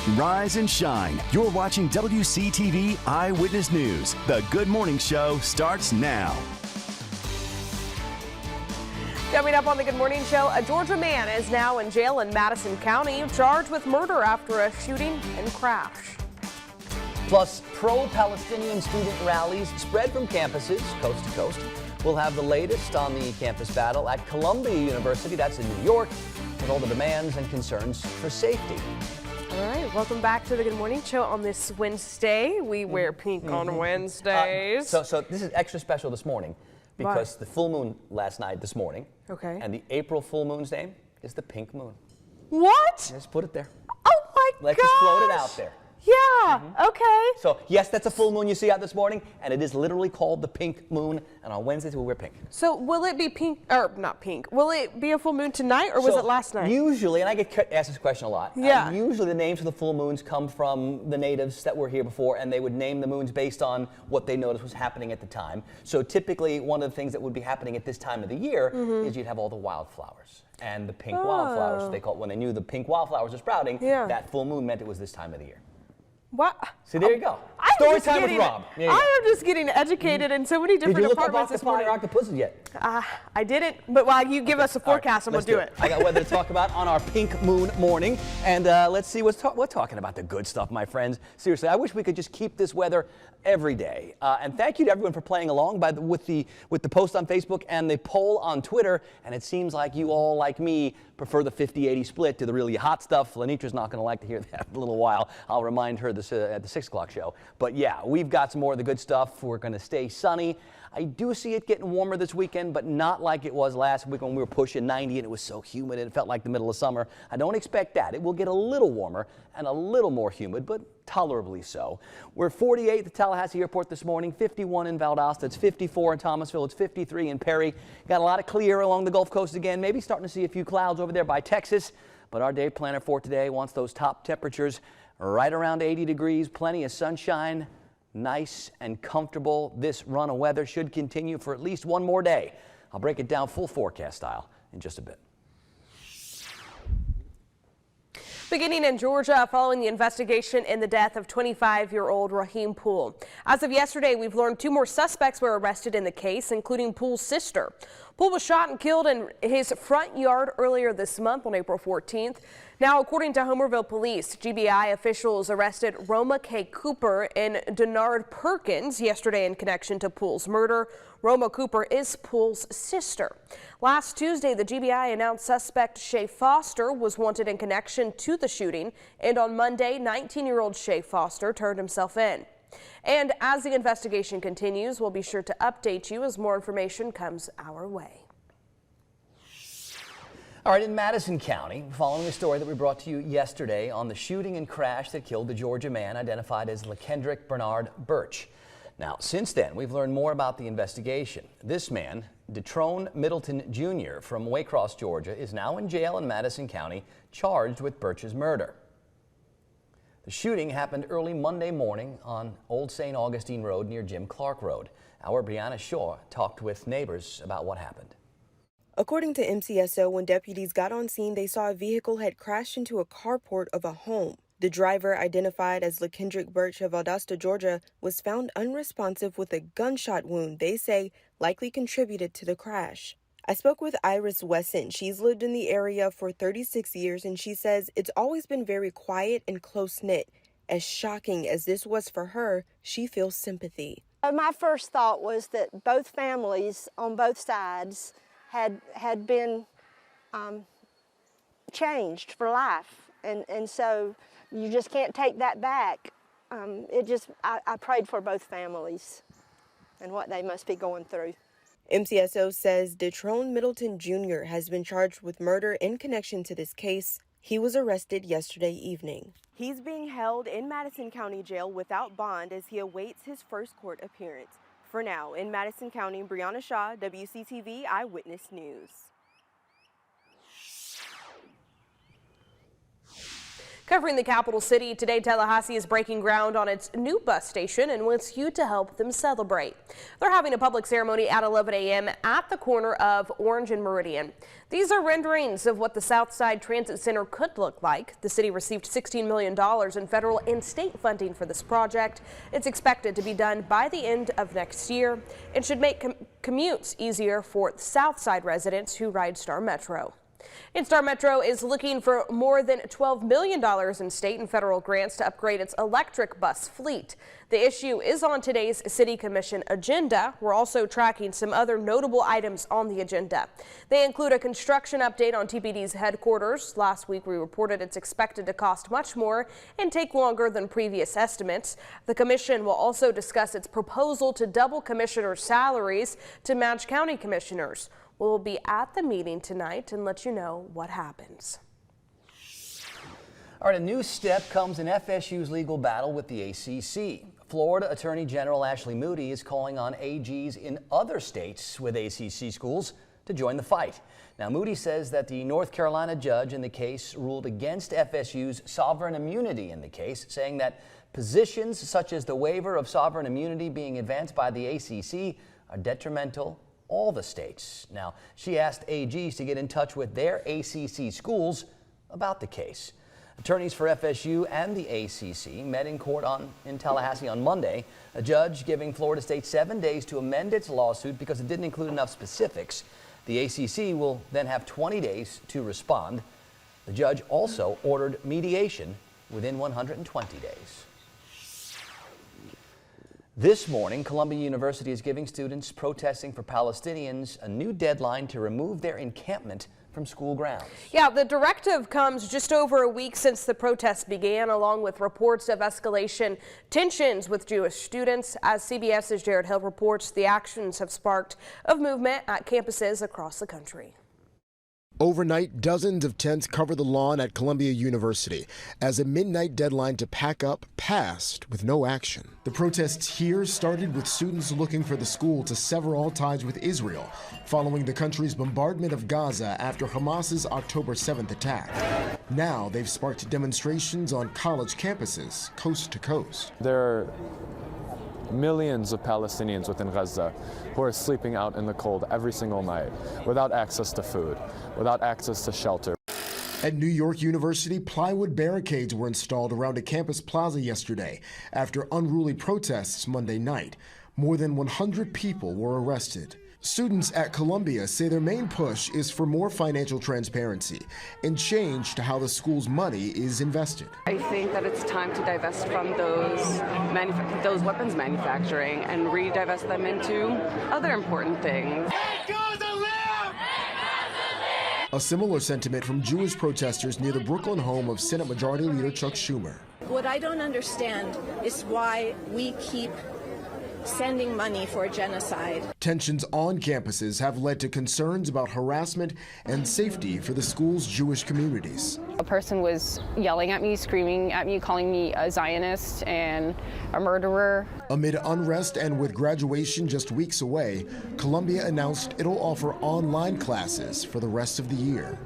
Rise and shine. You're watching WCTV Eyewitness News. The Good Morning Show starts now. Coming up on the Good Morning Show, a Georgia man is now in jail in Madison County, charged with murder after a shooting and crash. Plus, pro-Palestinian student rallies spread from campuses coast to coast. We'll have the latest on the campus battle at Columbia University, that's in New York, with all the demands and concerns for safety. All right, welcome back to the Good Morning Show on this Wednesday. We wear pink on Wednesdays. So this is extra special this morning because the full moon last night this morning. Okay. And the April full moon's name is the pink moon. What? Just put it there. Oh my gosh. Let's just float it out there. Yeah, okay. So, yes, that's a full moon you see out this morning, and it is literally called the pink moon, and on Wednesdays we'll wear pink. So, will it be pink, or not pink, will it be a full moon tonight, or was it last night? Usually, and I get asked this question a lot, yeah. Usually the names for the full moons come from the natives that were here before, and they would name the moons based on what they noticed was happening at the time. So, typically, one of the things that would be happening at this time of the year is you'd have all the wildflowers. And the pink wildflowers, they call it, when they knew the pink wildflowers were sprouting, that full moon meant it was this time of the year. What? So there you go. Story time with Rob. I am just getting educated in so many different departments this morning. Did you look up Octopi or Octopuses yet? I didn't, but while you give us a forecast, I'm going to do it. I got weather to talk about on our pink moon morning, and let's see we're talking about the good stuff, my friends. Seriously, I wish we could just keep this weather every day. And thank you to everyone for playing along with the post on Facebook and the poll on Twitter. And it seems like you all, like me, prefer the 50-80 split to the really hot stuff. Lenitra's not going to like to hear that in a little while. I'll remind her this at the 6 o'clock show. But yeah, we've got some more of the good stuff. We're going to stay sunny. I do see it getting warmer this weekend, but not like it was last week when we were pushing 90 and it was so humid and it felt like the middle of summer. I don't expect that. It will get a little warmer and a little more humid, but tolerably so. We're 48 at the Tallahassee Airport this morning, 51 in Valdosta, it's 54 in Thomasville, it's 53 in Perry. Got a lot of clear along the Gulf Coast again, maybe starting to see a few clouds over there by Texas, but our day planner for today wants those top temperatures right around 80 degrees, plenty of sunshine, nice and comfortable. This run of weather should continue for at least one more day. I'll break it down full forecast style in just a bit. Beginning in Georgia, following the investigation in the death of 25-year-old Raheem Poole. As of yesterday, we've learned 2 more suspects were arrested in the case, including Poole's sister. Poole was shot and killed in his front yard earlier this month on April 14th. Now, according to Homerville Police, GBI officials arrested Roma K. Cooper and Denard Perkins yesterday in connection to Poole's murder. Roma Cooper is Poole's sister. Last Tuesday, the GBI announced suspect Shay Foster was wanted in connection to the shooting, and on Monday, 19-year-old Shay Foster turned himself in. And as the investigation continues, we'll be sure to update you as more information comes our way. All right, in Madison County, following a story that we brought to you yesterday on the shooting and crash that killed the Georgia man identified as LaKendrick Bernard Birch. Now, since then, we've learned more about the investigation. This man, Detrone Middleton Jr. from Waycross, Georgia, is now in jail in Madison County, charged with Birch's murder. The shooting happened early Monday morning on Old St. Augustine Road near Jim Clark Road. Our Brianna Shaw talked with neighbors about what happened. According to MCSO, when deputies got on scene, they saw a vehicle had crashed into a carport of a home. The driver, identified as LaKendrick Birch of Valdosta, Georgia, was found unresponsive with a gunshot wound they say likely contributed to the crash. I spoke with Iris Wesson. She's lived in the area for 36 years, and she says it's always been very quiet and close-knit. As shocking as this was for her, she feels sympathy. My first thought was that both families on both sides had been changed for life, and so you just can't take that back. I prayed for both families and what they must be going through. MCSO says Detrone Middleton Jr. has been charged with murder in connection to this case. He was arrested yesterday evening. He's being held in Madison County Jail without bond as he awaits his first court appearance. For now, in Madison County, Brianna Shaw, WCTV Eyewitness News. Covering the capital city today, Tallahassee is breaking ground on its new bus station and wants you to help them celebrate. They're having a public ceremony at 11 a.m. at the corner of Orange and Meridian. These are renderings of what the Southside Transit Center could look like. The city received $16 million in federal and state funding for this project. It's expected to be done by the end of next year and should make commutes easier for Southside residents who ride Star Metro. And Star Metro is looking for more than $12 million in state and federal grants to upgrade its electric bus fleet. The issue is on today's City Commission agenda. We're also tracking some other notable items on the agenda. They include a construction update on TPD's headquarters. Last week we reported it's expected to cost much more and take longer than previous estimates. The commission will also discuss its proposal to double commissioners' salaries to match county commissioners. We'll be at the meeting tonight and let you know what happens. All right, a new step comes in FSU's legal battle with the ACC. Florida Attorney General Ashley Moody is calling on AGs in other states with ACC schools to join the fight. Now, Moody says that the North Carolina judge in the case ruled against FSU's sovereign immunity in the case, saying that positions such as the waiver of sovereign immunity being advanced by the ACC are detrimental all the states. Now, she asked AGs to get in touch with their ACC schools about the case. Attorneys for FSU and the ACC met in court in Tallahassee on Monday, a judge giving Florida State 7 days to amend its lawsuit because it didn't include enough specifics. The ACC will then have 20 days to respond. The judge also ordered mediation within 120 days. This morning, Columbia University is giving students protesting for Palestinians a new deadline to remove their encampment from school grounds. Yeah, the directive comes just over a week since the protests began, along with reports of escalation tensions with Jewish students. As CBS's Jared Hill reports, the actions have sparked a movement at campuses across the country. Overnight, dozens of tents cover the lawn at Columbia University as a midnight deadline to pack up passed with no action. The protests here started with students looking for the school to sever all ties with Israel following the country's bombardment of Gaza after Hamas's October 7th attack. Now they've sparked demonstrations on college campuses coast to coast. There are millions of Palestinians within Gaza who are sleeping out in the cold every single night without access to food, without access to shelter. At New York University, plywood barricades were installed around a campus plaza yesterday after unruly protests Monday night. More than 100 people were arrested. Students at Columbia say their main push is for more financial transparency and change to how the school's money is invested. I think that it's time to divest from those weapons manufacturing and re-divest them into other important things. A similar sentiment from Jewish protesters near the Brooklyn home of Senate Majority Leader Chuck Schumer. What I don't understand is why we keep sending money for genocide. Tensions on campuses have led to concerns about harassment and safety for the school's Jewish communities. A person was yelling at me, screaming at me, calling me a Zionist and a murderer. Amid unrest and with graduation just weeks away, Columbia announced it'll offer online classes for the rest of the year.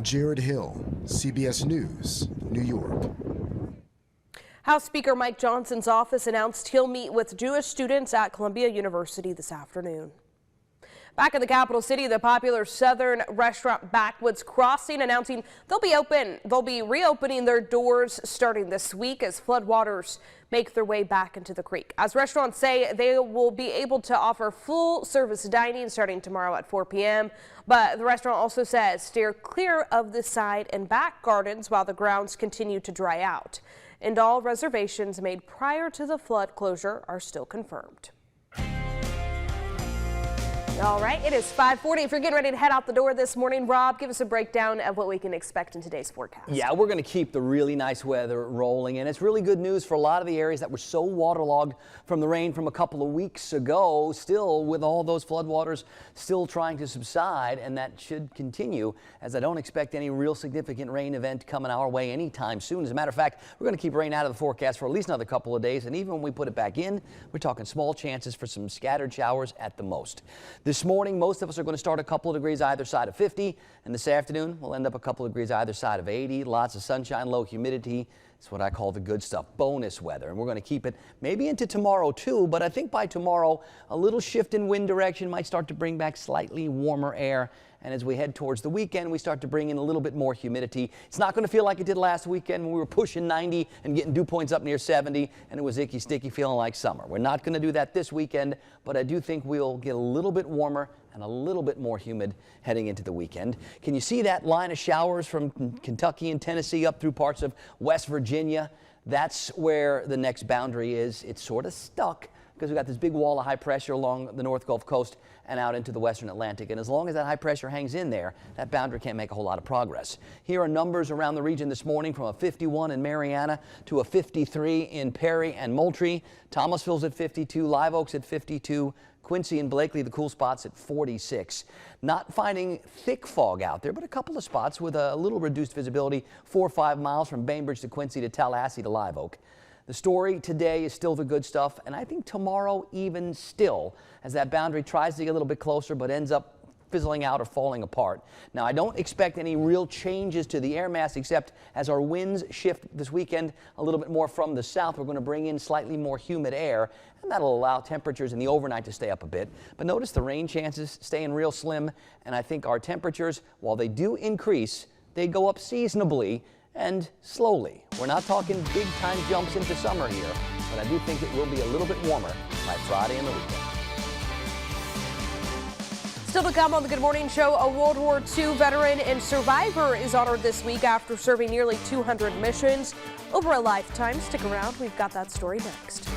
Jared Hill, CBS News, New York. House Speaker Mike Johnson's office announced he'll meet with Jewish students at Columbia University this afternoon. Back in the capital city, the popular Southern restaurant Backwoods Crossing announcing they'll be reopening their doors starting this week as floodwaters make their way back into the creek. As restaurants say, they will be able to offer full service dining starting tomorrow at 4 p.m. But the restaurant also says steer clear of the side and back gardens while the grounds continue to dry out. And all reservations made prior to the flood closure are still confirmed. All right, it is 5:40. If you're getting ready to head out the door this morning, Rob, give us a breakdown of what we can expect in today's forecast. Yeah, we're going to keep the really nice weather rolling, and it's really good news for a lot of the areas that were so waterlogged from the rain from a couple of weeks ago, still with all those floodwaters still trying to subside, and that should continue, as I don't expect any real significant rain event coming our way anytime soon. As a matter of fact, we're going to keep rain out of the forecast for at least another couple of days, and even when we put it back in, we're talking small chances for some scattered showers at the most. This morning, most of us are going to start a couple of degrees either side of 50, and this afternoon we'll end up a couple of degrees either side of 80. Lots of sunshine, low humidity. It's what I call the good stuff, bonus weather, and we're going to keep it maybe into tomorrow too, but I think by tomorrow a little shift in wind direction might start to bring back slightly warmer air. And as we head towards the weekend, we start to bring in a little bit more humidity. It's not going to feel like it did last weekend when we were pushing 90 and getting dew points up near 70, and it was icky, sticky, feeling like summer. We're not going to do that this weekend, but I do think we'll get a little bit warmer and a little bit more humid heading into the weekend. Can you see that line of showers from Kentucky and Tennessee up through parts of West Virginia? That's where the next boundary is. It's sort of stuck because we've got this big wall of high pressure along the North Gulf Coast and out into the Western Atlantic. And as long as that high pressure hangs in there, that boundary can't make a whole lot of progress. Here are numbers around the region this morning, from a 51 in Mariana to a 53 in Perry and Moultrie. Thomasville's at 52, Live Oak's at 52, Quincy and Blakely, the cool spots, at 46. Not finding thick fog out there, but a couple of spots with a little reduced visibility, 4 or 5 miles from Bainbridge to Quincy to Tallahassee to Live Oak. The story today is still the good stuff, and I think tomorrow even still, as that boundary tries to get a little bit closer but ends up fizzling out or falling apart. Now, I don't expect any real changes to the air mass, except as our winds shift this weekend a little bit more from the south, we're going to bring in slightly more humid air, and that'll allow temperatures in the overnight to stay up a bit. But notice the rain chances staying real slim, and I think our temperatures, while they do increase, they go up seasonably and slowly. We're not talking big time jumps into summer here, but I do think it will be a little bit warmer by Friday and the weekend. Still to come on the Good Morning Show, a World War II veteran and survivor is honored this week after serving nearly 200 missions over a lifetime. Stick around, we've got that story next.